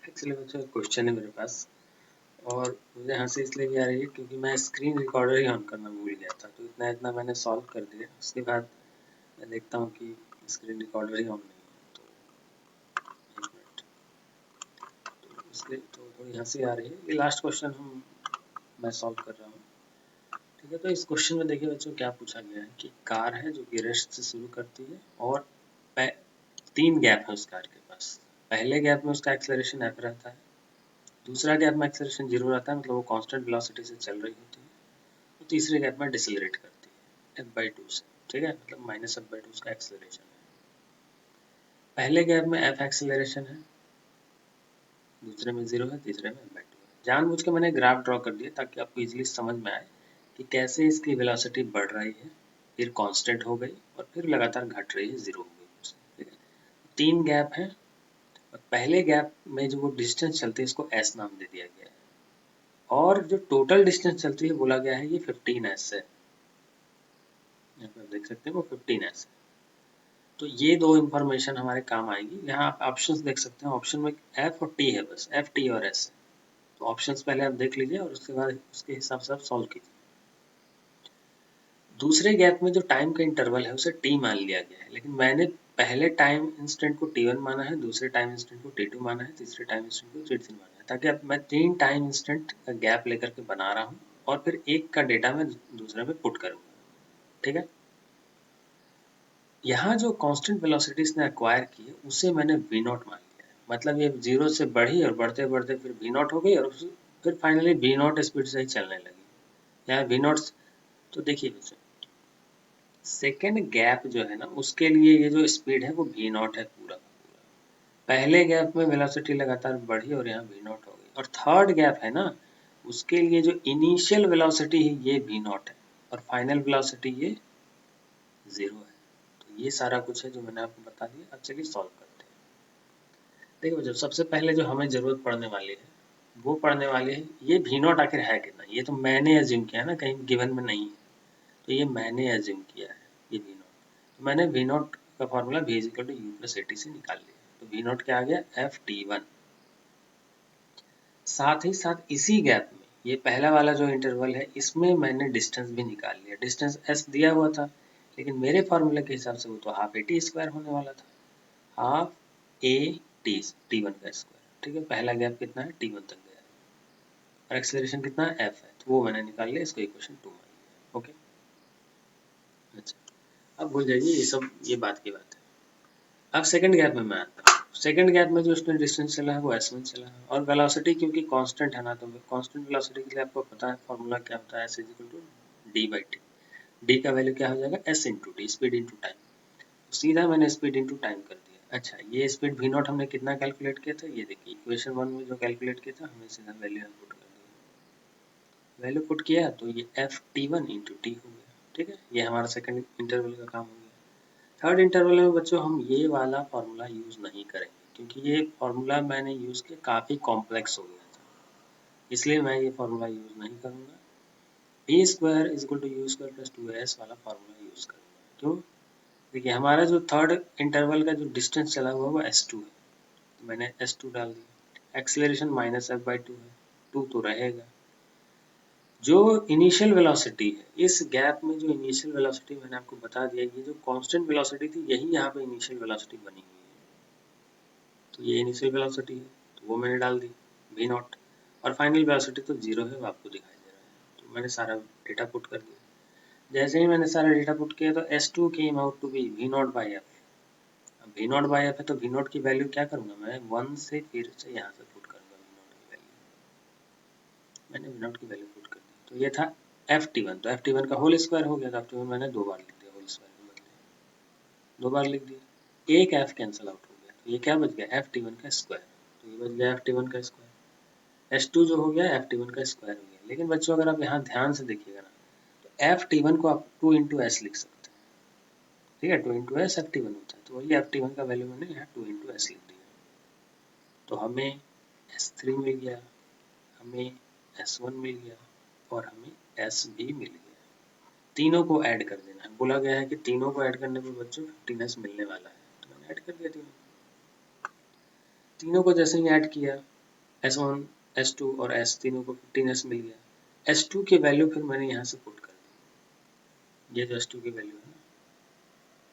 Actually बच्चों question है मेरे पास और मुझे हंसी इसलिए भी आ रही है क्योंकि मैं स्क्रीन रिकॉर्डर ही ऑन करना भूल गया था। तो इतना इतना मैंने सॉल्व कर दिया, उसके बाद मैं देखता हूँ कि स्क्रीन रिकॉर्डर ही ऑन नहीं है। तो एक मिनट, तो इसलिए तो थोड़ी हंसी आ रही है। ये लास्ट क्वेश्चन मैं सॉल्व कर रहा हूँ। ठीक है, तो इस क्वेश्चन में देखिए बच्चों क्या पूछा गया है कि कार है जो कि रेस्ट से शुरू करती है और 3 गैप है उस कार के पास। पहले गैप में उसका एक्सेलरेशन एफ रहता है, दूसरा गैप में एक्सेलरेशन 0 रहता है, मतलब वो कांस्टेंट वेलोसिटी से चल रही होती है। तो तीसरे गैप में डिसेलरेट करती है f/2 से। ठीक है, मतलब -f/2 उसका एक्सेलरेशन है। पहले गैप में f एक्सेलरेशन है, दूसरे में 0 है, तीसरे में f/2 है। जानबूझ के मैंने ग्राफ ड्रॉ कर दिया ताकि आपको इजीली समझ में आए कि कैसे इसकी वेलोसिटी बढ़ रही है, फिर कांस्टेंट हो गई और फिर लगातार घट रही है, 0 हो गई। ठीक है, 3 गैप है और पहले गैप में जो वो डिस्टेंस चलती है इसको s नाम दे दिया गया है और जो टोटल डिस्टेंस चलती है बोला गया है ये 15s है। यहाँ पे आप देख सकते हैं वो 15s है। तो ये दो इन्फॉर्मेशन हमारे काम आएगी। यहाँ आप ऑप्शंस देख सकते हैं, ऑप्शन में f और t है, बस f t और s। तो ऑप्शंस पहले आप देख लीजिए और उसके बाद उसके हिसाब से आप सॉल्व कीजिए। दूसरे गैप में जो टाइम का इंटरवल है उसे t मान लिया गया है, लेकिन मैंने पहले टाइम इंस्टेंट को t1 माना है, दूसरे टाइम इंस्टेंट को t2 माना है, तीसरे टाइम इंस्टेंट को t3 माना है, ताकि अब मैं 3 टाइम इंस्टेंट का गैप लेकर के बना रहा हूँ और फिर एक का डेटा मैं दूसरे में पुट करूँगा। ठीक है, यहाँ जो कांस्टेंट वेलोसिटी इसने एक्वायर की है उसे मैंने v नॉट मान लिया है। मतलब ये 0 से बढ़ी और बढ़ते बढ़ते फिर v नॉट हो गई और फिर फाइनली v नॉट स्पीड से ही चलने लगी। यहाँ v नॉट, तो देखिए बच्चों सेकेंड गैप जो है ना उसके लिए ये जो स्पीड है वो v नॉट है पूरा का पूरा। पहले गैप में वेलोसिटी लगातार बढ़ी और यहाँ v नॉट हो गई, और थर्ड गैप है ना उसके लिए जो इनिशियल वेलोसिटी है ये v नॉट है और फाइनल वेलोसिटी ये 0 है। तो ये सारा कुछ है जो मैंने आपको बता दिया। अब चलिए सॉल्व करते हैं। देखो जब सबसे पहले जो हमें जरूरत पड़ने वाली है वो पड़ने वाली है ये v नॉट आखिर है कितना। ये तो मैंने एज्यूम किया ना, कहीं गिवन में नहीं है, तो ये मैंने एज्यूम किया है ये v नॉट। तो मैंने v नॉट का फॉर्मूला v = u + at से निकाल लिया। तो v नॉट क्या आ गया ft1। साथ ही साथ इसी गैप में ये पहला वाला जो इंटरवल है इसमें मैंने डिस्टेंस भी निकाल लिया। डिस्टेंस s दिया हुआ था, लेकिन मेरे फार्मूला के हिसाब से वो तो हाफ at² होने वाला था, हाफ a t1 का स्क्वायर। ठीक है, पहला गैप कितना है t1 तक गया और एक्सेलरेशन कितना है f है, तो वो मैंने निकाल लिया, इसको इक्वेशन 2 मान लिया। ओके, अच्छा अब भूल जाइए ये सब, ये बात की बात है। अब सेकंड गैप में मैं आता हूँ। सेकंड गैप में जो उसमें डिस्टेंस चला है वो s1 चला है और वेलोसिटी क्योंकि कांस्टेंट है ना, तो कांस्टेंट वेलोसिटी के लिए आपको पता है फॉर्मूला क्या होता है, s = d/t। d का वैल्यू क्या हो जाएगा s × t, speed into time. तो सीधा मैंने स्पीड इंटू टाइम कर दिया। अच्छा ये स्पीड v नॉट हमने कितना कैलकुलेट किया था, ये देखिए इक्वेशन 1 में जो कैलकुलेट किया था हमने सीधा वैल्यू यहाँ पुट कर दिया। वैल्यू पुट किया तो ये ft1 × t हो गया। ठीक है, ये हमारा सेकंड इंटरवल का काम हो गया। थर्ड इंटरवल में बच्चों हम ये वाला फार्मूला यूज़ नहीं करेंगे क्योंकि ये फार्मूला मैंने यूज़ किया काफ़ी कॉम्प्लेक्स हो गया था, इसलिए मैं ये फार्मूला यूज़ नहीं करूँगा। d² = u² + 2s वाला फार्मूला यूज़ करूँगा। क्यों? देखिए हमारा जो थर्ड इंटरवल का जो डिस्टेंस चला हुआ वो s2 है, तो मैंने s2 डाल दिया। एक्सेलरेशन -f/2 है, 2 तो रहेगा। जो इनिशियल वेलोसिटी है इस गैप में, जो इनिशियल वेलोसिटी मैंने आपको बता दिया, ये जो कांस्टेंट वेलोसिटी थी यही यहाँ पे इनिशियल वेलोसिटी बनी हुई है। तो ये इनिशियल वेलोसिटी है तो वो मैंने डाल दी v नॉट, और फाइनल वेलोसिटी तो 0 है, वो आपको दिखाई दे रहा है। तो मैंने सारा डेटा पुट कर दिया। जैसे ही मैंने सारा डेटा पुट किया तो s2 came out to be v not by f। अब v नॉट बाई f है तो v नॉट की वैल्यू क्या करूँगा मैं 1 से फिर से यहाँ से पुट करूँगा v नॉट की वैल्यू। मैंने v नॉट की वैल्यू पुट कर दी, तो ये था ft1। तो ft1 का होल स्क्वायर हो गया, तो ft1 मैंने 2 बार लिख दिया, होल स्क्वायर के बदले 2 बार लिख दिया। एक f कैंसिल आउट हो गया, तो ये क्या बच गया ft1 का स्क्वायर। तो ये बच गया ft1 का स्क्वायर। s2 जो हो गया ft1 का स्क्वायर हो गया। लेकिन बच्चों अगर आप यहाँ ध्यान से देखिएगा ना तो ft1 को आप 2 × s लिख सकते हैं। ठीक है, 2 × s ft1 होता है, तो वही ft1 का वैल्यू मैंने यहाँ 2 × s लिख दिया। तो हमें s3 मिल गया, हमें s1 मिल गया और हमें s भी मिल गया। तीनों को ऐड कर देना है, बोला गया है कि तीनों को ऐड करने पर बच्चों 15s मिलने वाला है, तो मैंने ऐड कर दिया तीनों। तीनों को जैसे ही ऐड किया S1 S2 और S तीनों को 15S मिल गया। S2 की वैल्यू फिर मैंने यहाँ से पुट कर दी, ये जो S2 की वैल्यू है ना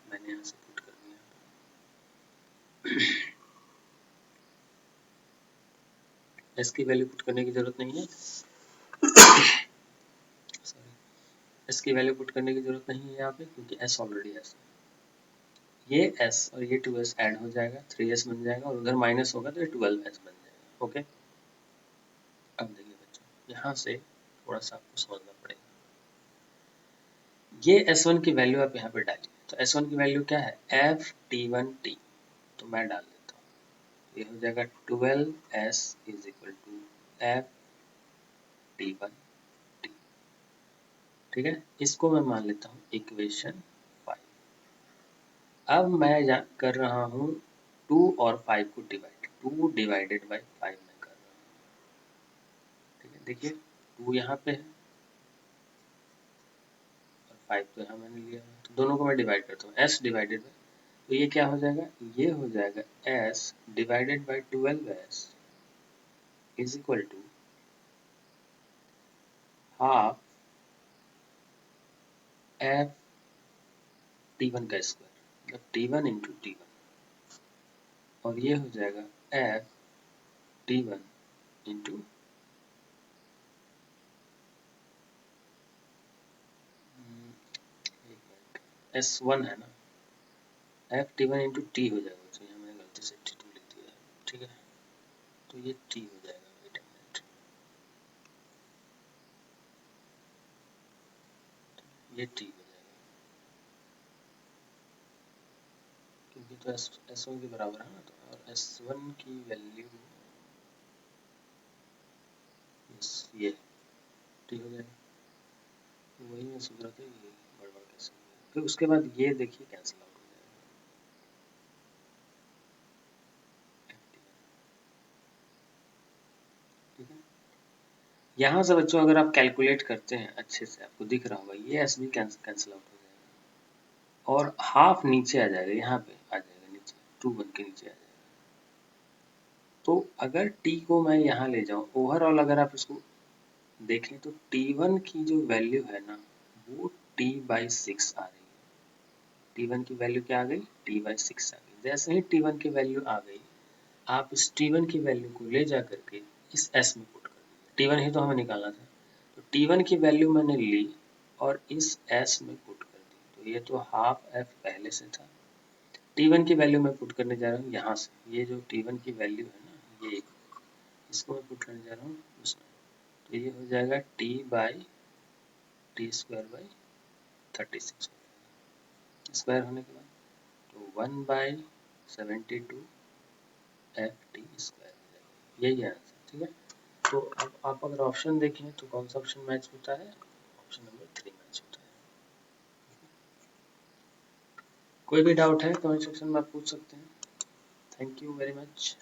मैंने यहाँ से पुट कर दिया। S की वैल्यू पुट करने की जरूरत नहीं है, सॉरी, S की वैल्यू पुट करने की जरूरत नहीं है यहाँ पे, क्योंकि S ऑलरेडी है। ये S और ये 2S ऐड हो जाएगा, 3S बन जाएगा, और उधर माइनस होगा तो ये 12S बन जाएगा। ओके, अब देखिए बच्चों, यहाँ से थोड़ा सा आपको समझना पड़ेगा। ये S1 की वैल्यू आप यहाँ पे डालिए, तो S1 की वैल्यू क्या है, FT1T, तो मैं डाल देता हूँ, ये हो जाएगा 12S is equal to FT1T। ठीक है, इसको मैं मान लेता हूँ इक्वेशन 5। अब मैं कर रहा हूँ 2 और 5 को डिवाइड, 2 डिवाइडेड बाई 5 में कर रहा हूँ। ठीक है, देखिए 2 यहाँ पे है और 5 तो यहाँ मैंने लिया है, तो दोनों को मैं डिवाइड करता हूँ, S डिवाइडेड बाई, तो ये क्या हो जाएगा, ये हो जाएगा S divided by 12S is equal to half F T1 का स्क्वायर, मतलब T1 इंटू T1, और ये हो जाएगा एफ T1 इंटू S1 है ना, एफ T1 इंटू टी हो जाएगा, तो यहाँ मैंने गलती से T2 लिख दिया है। ठीक है, तो ये T हो जाएगा, वेट अ मिनट, ये T हो जाएगा, क्योंकि तो S1 के बराबर है ना, तो और S1 की वैल्यू ये T हो जाएगा, तो वही मैं सोच रहा था ये गड़बड़ कैसे हो गया। फिर उसके बाद ये देखिए कैंसिल आउट हो जाएगा, ठीक है। यहाँ से बच्चों अगर आप कैलकुलेट करते हैं अच्छे से, आपको दिख रहा होगा ये S भी कैंसिल आउट हो जाएगा, और हाफ नीचे आ जाएगा, यहाँ पे आ जाएगा नीचे, 2 बन के नीचे आ जाएगा। तो अगर T को मैं यहाँ ले जाऊँ, ओवरऑल अगर आप इसको देखें तो T1 की जो वैल्यू है ना, वो T/6 आ रही है। T1 की वैल्यू क्या आ गई, T/6 आ गई। जैसे ही T1 की वैल्यू आ गई, आप इस T1 की वैल्यू को ले जा करके इस S में पुट कर दीजिए, T1 ही तो हमें निकालना था, तो T1 की वैल्यू मैंने ली और इस S में पुट कर दी, तो ये तो हाफ F पहले से था। T1 की वैल्यू मैं पुट करने जा रहा हूँ यहाँ से, ये जो T1 की वैल्यू है ना, ये इसको मैं पुट करने जा रहा हूँ उसमें, तो ये हो जाएगा T/T² 36 स्क्वायर होने के बाद, तो 1/72 FT² हो जाएगा, यही है आंसर। ठीक है, तो अब आप अगर ऑप्शन देखें तो कौन सा ऑप्शन मैच होता है, ऑप्शन नंबर 3 मैच होता है। कोई भी डाउट है कमेंट सेक्शन में आप पूछ सकते हैं। Thank you very much.